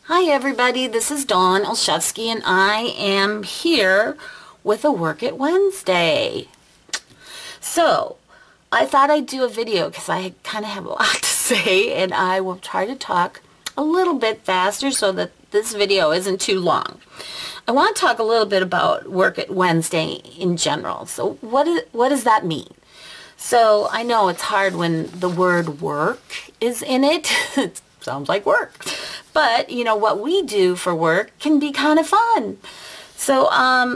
Hi everybody, this is Dawn Olszewski and I am here with a Work It Wednesday. So, I thought I'd do a video because I kind of have a lot to say and I will try to talk a little bit faster so that this video isn't too long. I want to talk a little bit about Work It Wednesday in general. So what does that mean? So I know it's hard when the word work is in it. It sounds like work. But, you know, what we do for work can be kind of fun. So and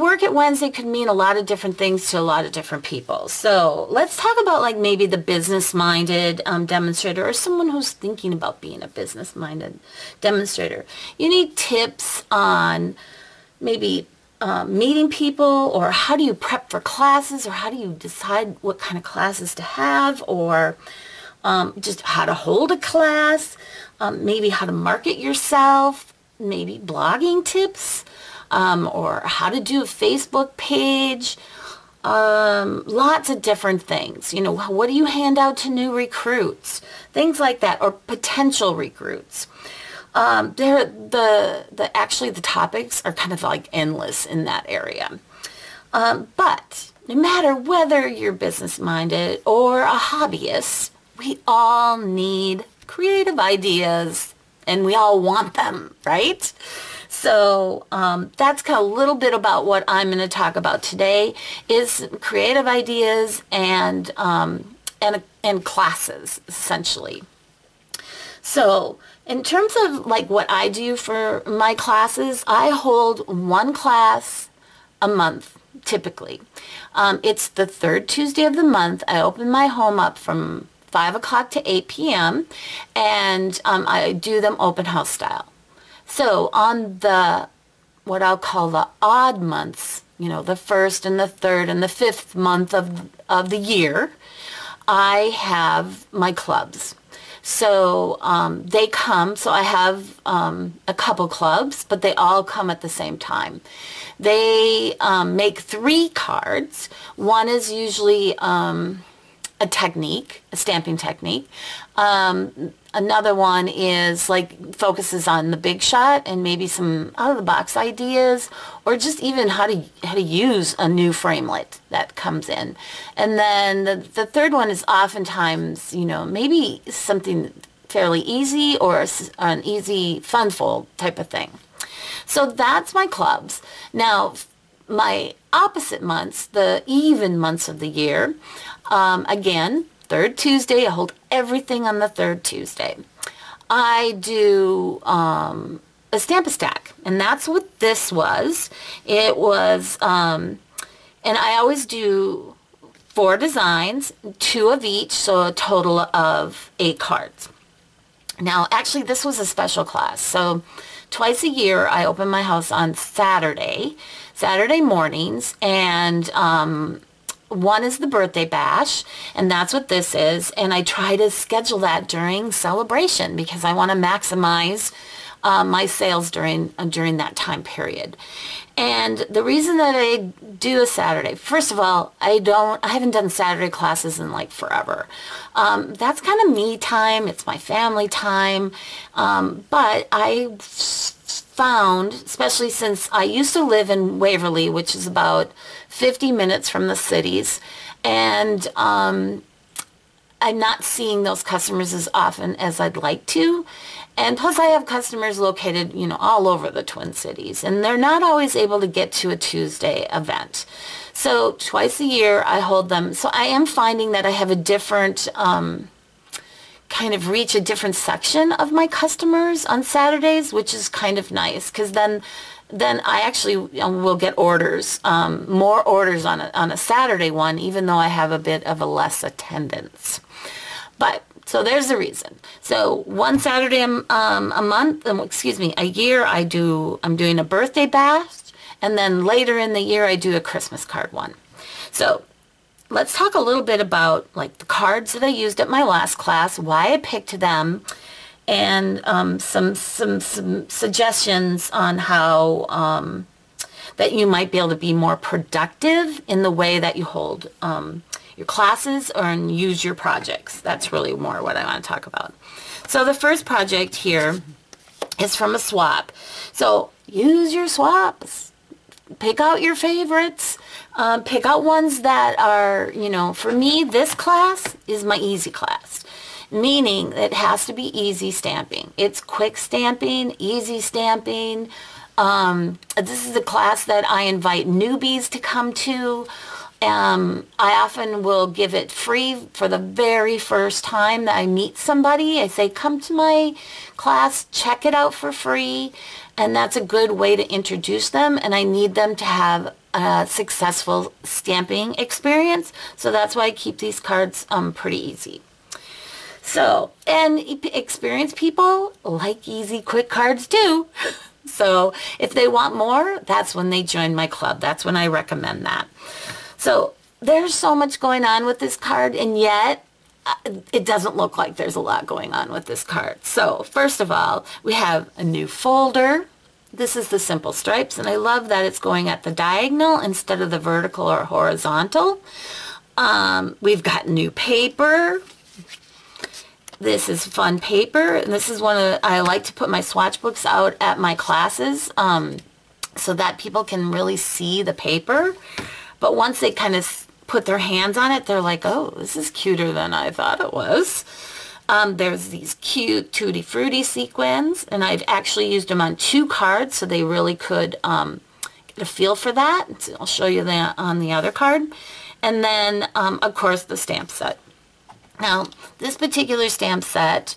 Work It Wednesday could mean a lot of different things to a lot of different people. So let's talk about like maybe the business-minded demonstrator or someone who's thinking about being a business-minded demonstrator. You need tips on maybe meeting people, or how do you prep for classes, or how do you decide what kind of classes to have, or just how to hold a class, maybe how to market yourself, maybe blogging tips, or how to do a Facebook page, lots of different things. You know, what do you hand out to new recruits? Things like that, or potential recruits. Actually the topics are kind of like endless in that area. But no matter whether you're business-minded or a hobbyist, we all need creative ideas and we all want them, right? So that's kind of a little bit about what I'm going to talk about today is creative ideas and classes, essentially. So in terms of like what I do for my classes, I hold one class a month, typically. It's the third Tuesday of the month. I open my home up from 5 o'clock to 8 p.m. and I do them open house style. So on the, what I'll call the odd months, you know, the first and the third and the fifth month of the year, I have my clubs. So they come, so I have a couple clubs, but they all come at the same time. They make 3 cards. One is usually a technique, a stamping technique. Another one is like focuses on the big shot and maybe some out-of-the-box ideas, or just even how to use a new framelit that comes in. And then the third one is oftentimes, you know, maybe something fairly easy or an easy fun fold type of thing. So that's my clubs. Now, my opposite months, the even months of the year, again, third Tuesday, I hold everything on the third Tuesday. I do a stamp a stack, and that's what this was. It was, and I always do 4 designs, 2 of each, so a total of 8 cards. Now, actually, this was a special class, so twice a year I open my house on Saturday mornings, and one is the birthday bash, and that's what this is, and I try to schedule that during celebration because I want to maximize my sales during that time period. And the reason that I do a Saturday, first of all, I haven't done Saturday classes in like forever. That's kind of me time, it's my family time, but I found, especially since I used to live in Waverly, which is about 50 minutes from the cities, and I'm not seeing those customers as often as I'd like to. And plus I have customers located, you know, all over the Twin Cities, and they're not always able to get to a Tuesday event. So twice a year I hold them. So I am finding that I have a different, kind of reach a different section of my customers on Saturdays, which is kind of nice, because then I actually will get orders, more orders on a Saturday one, even though I have a bit of a less attendance. But so there's the reason. So one Saturday a month, a year, I'm doing a birthday bash, and then later in the year I do a Christmas card one. So let's talk a little bit about like the cards that I used at my last class, why I picked them, and some suggestions on how that you might be able to be more productive in the way that you hold your classes or use your projects. That's really more what I want to talk about. So the first project here is from a swap. So use your swaps. Pick out your favorites. Pick out ones that are, you know, for me, this class is my easy class. Meaning it has to be easy stamping. It's quick stamping, easy stamping. This is a class that I invite newbies to come to. I often will give it free for the very first time that I meet somebody. I say, come to my class, check it out for free. And that's a good way to introduce them. And I need them to have a successful stamping experience. So that's why I keep these cards pretty easy. So, and experienced people like easy, quick cards too. So if they want more, that's when they join my club. That's when I recommend that. So there's so much going on with this card, and yet it doesn't look like there's a lot going on with this card. So first of all, we have a new folder. This is the simple stripes, and I love that it's going at the diagonal instead of the vertical or horizontal. We've got new paper. This is fun paper, and this is one of I like to put my swatch books out at my classes so that people can really see the paper. But once they kind of put their hands on it, they're like, oh, this is cuter than I thought it was. There's these cute Tutti Frutti sequins, and I've actually used them on 2 cards so they really could get a feel for that. So I'll show you that on the other card. And then, of course, the stamp set. Now, this particular stamp set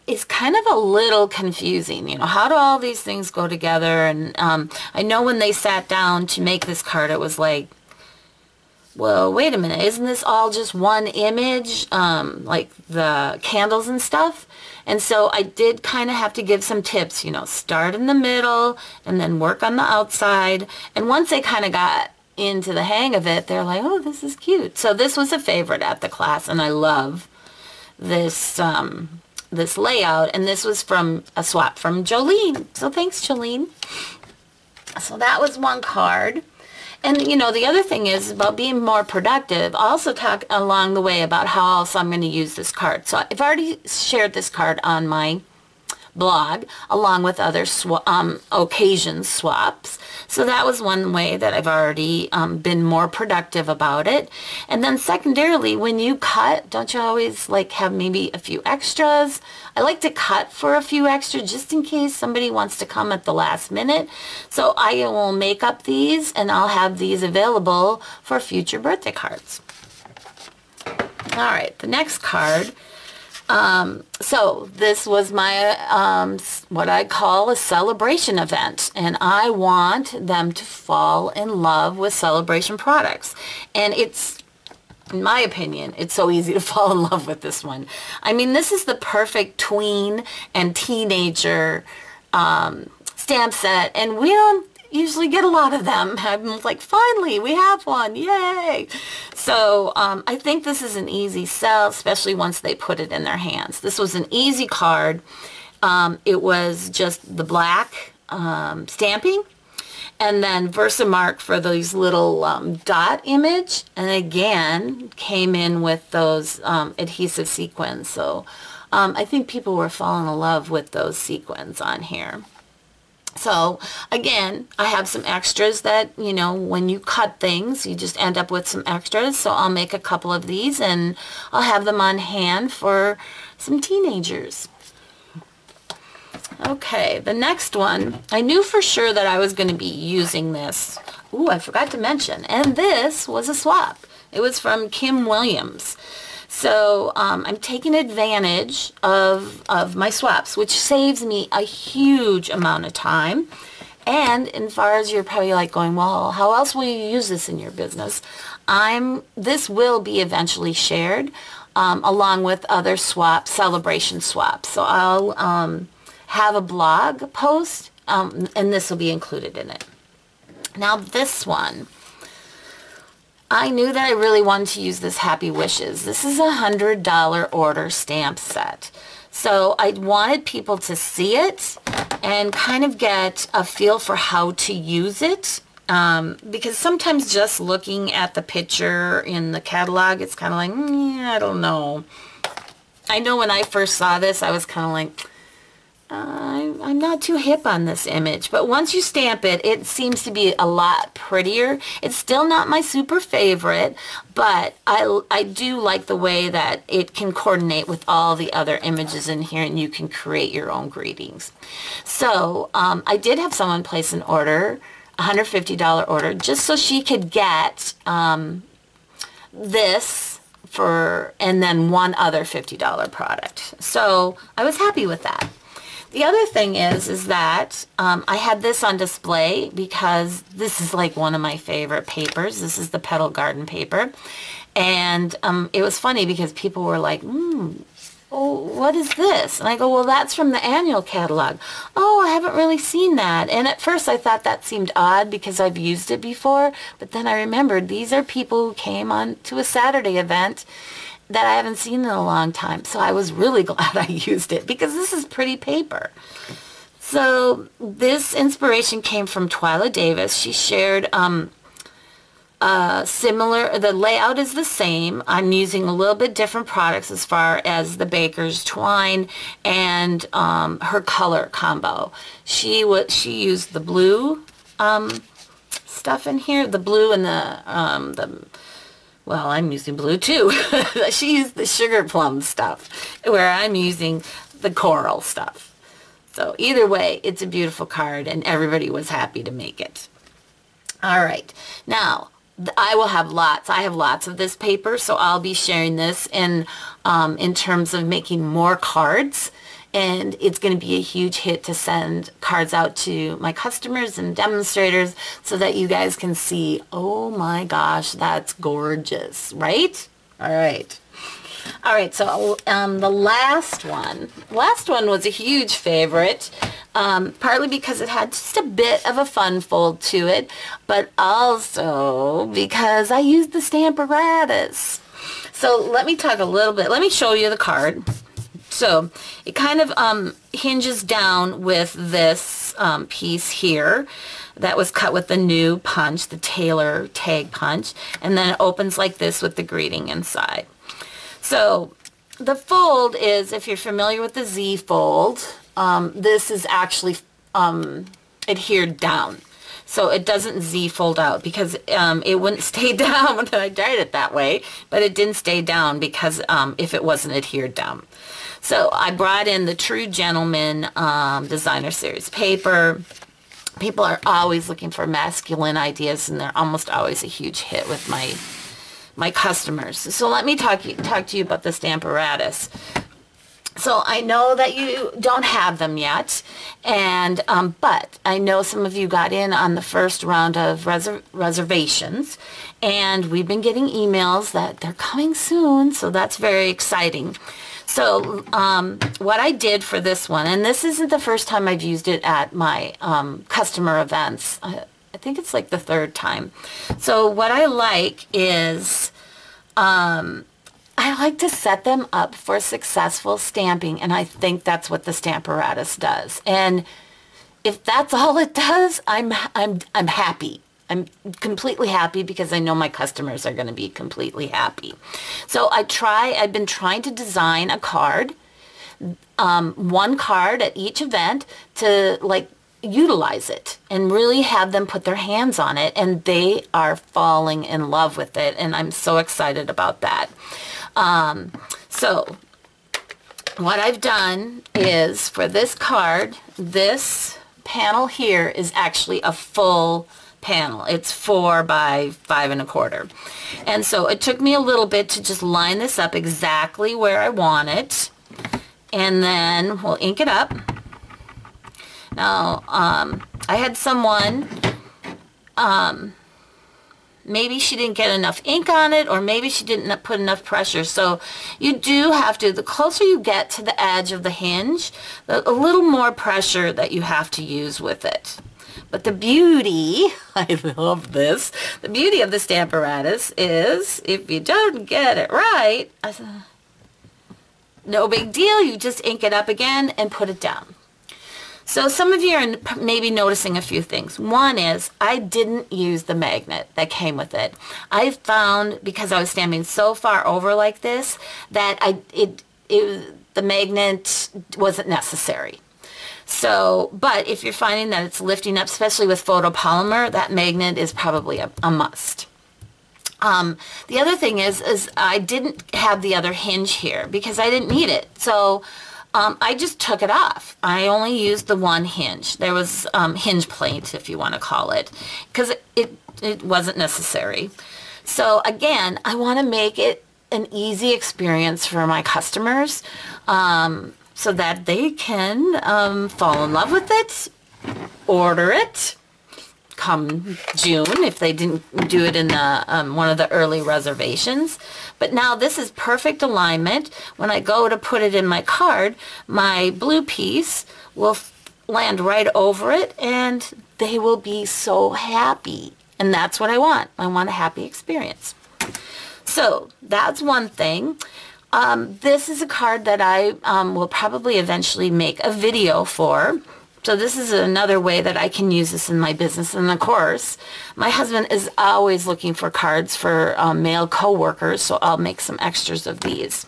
is kind of a little confusing. You know, how do all these things go together? And I know when they sat down to make this card, it was like, well, wait a minute, isn't this all just one image, like the candles and stuff? And so I did kind of have to give some tips, you know, start in the middle and then work on the outside. And once they kind of got into the hang of it, they're like, oh, this is cute. So this was a favorite at the class, and I love this this layout. And this was from a swap from Jolene. So thanks, Jolene. So that was one card. And, you know, the other thing is about being more productive. I also talk along the way about how else I'm going to use this card. So I've already shared this card on my blog along with other occasion swaps. So that was one way that I've already been more productive about it. And then secondarily, when you cut, don't you always like have maybe a few extras? I like to cut for a few extras just in case somebody wants to come at the last minute. So I will make up these, and I'll have these available for future birthday cards. All right, the next card. So this was my, what I call a celebration event, and I want them to fall in love with celebration products. And it's, in my opinion, it's so easy to fall in love with this one. I mean, this is the perfect tween and teenager, stamp set, and we don't usually get a lot of them. I'm like, finally, we have one, yay! So I think this is an easy sell, especially once they put it in their hands. This was an easy card. It was just the black stamping, and then Versamark for these little dot image, and again came in with those adhesive sequins. So I think people were falling in love with those sequins on here. So again, I have some extras that, you know, when you cut things, you just end up with some extras. So I'll make a couple of these, and I'll have them on hand for some teenagers. Okay, the next one, I knew for sure that I was going to be using this. Ooh, I forgot to mention. And this was a swap. It was from Kim Williams. So I'm taking advantage of my swaps, which saves me a huge amount of time. And as far as you're probably like going, well, how else will you use this in your business? This will be eventually shared along with other swaps, celebration swaps. So I'll have a blog post, and this will be included in it. Now this one, I knew that I really wanted to use this Happy Wishes. This is a $100 order stamp set. So I wanted people to see it and kind of get a feel for how to use it. Because sometimes just looking at the picture in the catalog, it's kind of like, I don't know. I know when I first saw this, I was kind of like, I'm not too hip on this image, but once you stamp it, it seems to be a lot prettier. It's still not my super favorite, but I do like the way that it can coordinate with all the other images in here, and you can create your own greetings. So I did have someone place an order, $150 order, just so she could get this and then one other $50 product. So I was happy with that. The other thing is that I had this on display because this is like one of my favorite papers. This is the Petal Garden paper. And it was funny because people were like, oh, what is this? And I go, well, that's from the annual catalog. Oh, I haven't really seen that. And at first I thought that seemed odd because I've used it before. But then I remembered these are people who came on to a Saturday event that I haven't seen in a long time. So I was really glad I used it because this is pretty paper. So this inspiration came from Twyla Davis. She shared similar, the layout is the same. I'm using a little bit different products as far as the baker's twine and her color combo. She used the blue stuff in here, the blue and well, I'm using blue too. She used the sugar plum stuff, where I'm using the coral stuff. So either way, it's a beautiful card, and everybody was happy to make it. All right. Now, I will have lots. I have lots of this paper, so I'll be sharing this in terms of making more cards. And it's going to be a huge hit to send cards out to my customers and demonstrators so that you guys can see, oh my gosh, that's gorgeous, right? All right. All right, so the last one was a huge favorite, partly because it had just a bit of a fun fold to it, but also because I used the Stamparatus. So let me talk a little bit. Let me show you the card. So it kind of hinges down with this piece here that was cut with the new punch, the Taylor tag punch, and then it opens like this with the greeting inside. So the fold is, if you're familiar with the Z fold, this is actually adhered down. So it doesn't Z fold out because it wouldn't stay down when I tried it that way, but it didn't stay down because if it wasn't adhered down. So I brought in the True Gentleman Designer Series paper. People are always looking for masculine ideas, and they're almost always a huge hit with my customers. So let me talk to you about the Stamparatus. So I know that you don't have them yet, and but I know some of you got in on the first round of reservations, and we've been getting emails that they're coming soon, so that's very exciting. So what I did for this one, and this isn't the first time I've used it at my customer events. I think it's like the third time. So what I like is I like to set them up for successful stamping, and I think that's what the Stamparatus does. And if that's all it does, I'm happy. I'm completely happy because I know my customers are going to be completely happy. So I've been trying to design a card, one card at each event to like utilize it and really have them put their hands on it, and they are falling in love with it, and I'm so excited about that. So what I've done is, for this card, this panel here is actually a full panel. It's 4 by 5 1/4. And so it took me a little bit to just line this up exactly where I want it. And then we'll ink it up. Now, I had someone, maybe she didn't get enough ink on it, or maybe she didn't put enough pressure. So you do have to, the closer you get to the edge of the hinge, a little more pressure that you have to use with it. But the beauty, I love this, the beauty of the Stamparatus is, if you don't get it right, no big deal, you just ink it up again and put it down. So some of you are maybe noticing a few things. One is, I didn't use the magnet that came with it. I found, because I was stamping so far over like this, that the magnet wasn't necessary. So, but if you're finding that it's lifting up, especially with photopolymer, that magnet is probably a must. The other thing is I didn't have the other hinge here because I didn't need it. So I just took it off. I only used the one hinge. There was hinge plate, if you want to call it, because it wasn't necessary. So again, I want to make it an easy experience for my customers so that they can fall in love with it, order it, come June if they didn't do it in the one of the early reservations. But now this is perfect alignment. When I go to put it in my card, my blue piece will land right over it and they will be so happy. And that's what I want. I want a happy experience. So that's one thing. This is a card that I will probably eventually make a video for. So this is another way that I can use this in my business. And of course, my husband is always looking for cards for male co-workers, so I'll make some extras of these.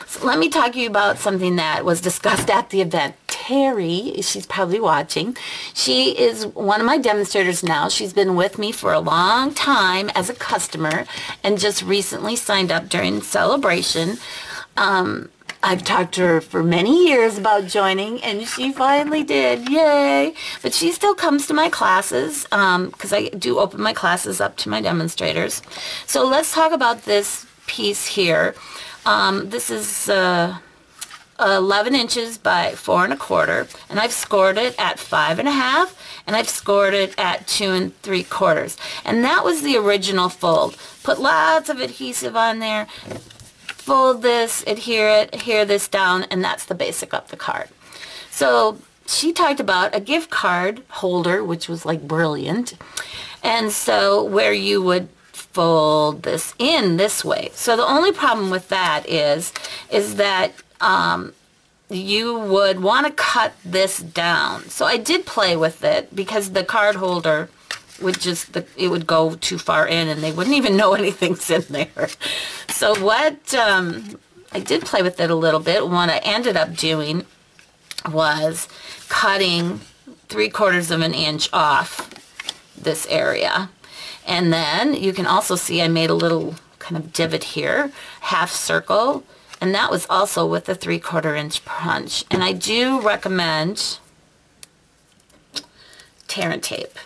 So let me talk to you about something that was discussed at the event. Terry, she's probably watching. She is one of my demonstrators now. She's been with me for a long time as a customer and just recently signed up during celebration. I've talked to her for many years about joining, and she finally did. Yay! But she still comes to my classes because I do open my classes up to my demonstrators. So let's talk about this piece here. This is 11 inches by 4 1/4, and I've scored it at 5 1/2, and I've scored it at 2 3/4. And that was the original fold. Put lots of adhesive on there. Fold this, adhere this down, and that's the basic of the card. So she talked about a gift card holder, which was like brilliant. And so where you would fold this in this way. So the only problem with that is that you would want to cut this down. So I did play with it because the card holder would just, it would go too far in and they wouldn't even know anything's in there. So what, I did play with it a little bit. What I ended up doing was cutting 3/4 of an inch off this area. And then you can also see I made a little kind of divot here, half circle, and that was also with a 3/4 inch punch. And I do recommend tear and tape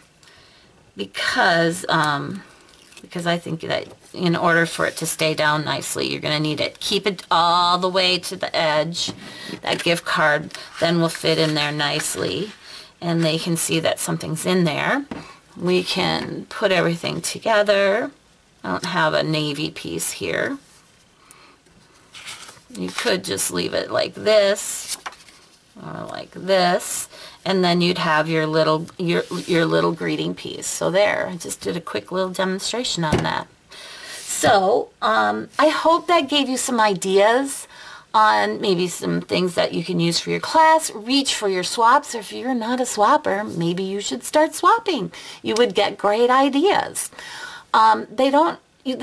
because I think that in order for it to stay down nicely, you're going to need it. Keep it all the way to the edge. That gift card then will fit in there nicely, and they can see that something's in there. We can put everything together. I don't have a navy piece here. You could just leave it like this or like this, and then you'd have your little greeting piece. So there, I just did a quick little demonstration on that. So I hope that gave you some ideas on maybe some things that you can use for your class. Reach for your swaps. If you're not a swapper, maybe you should start swapping. You would get great ideas. The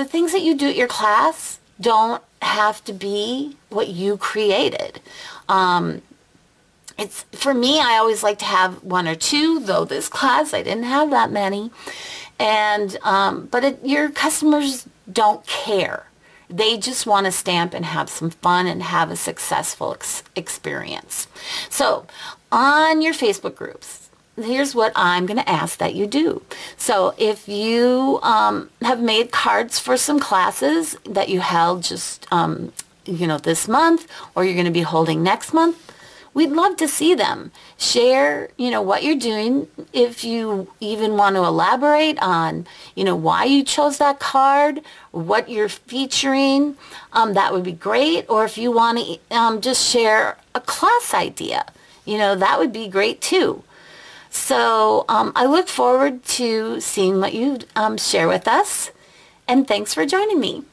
things that you do at your class don't have to be what you created. It's, for me, I always like to have 1 or 2, though this class I didn't have that many. And your customers don't care. They just want to stamp and have some fun and have a successful experience. So on your Facebook groups, here's what I'm going to ask that you do. So if you have made cards for some classes that you held just this month, or you're going to be holding next month, we'd love to see them. Share, what you're doing. If you even want to elaborate on, why you chose that card, what you're featuring, that would be great. Or if you want to just share a class idea, that would be great too. So I look forward to seeing what you share with us. And thanks for joining me.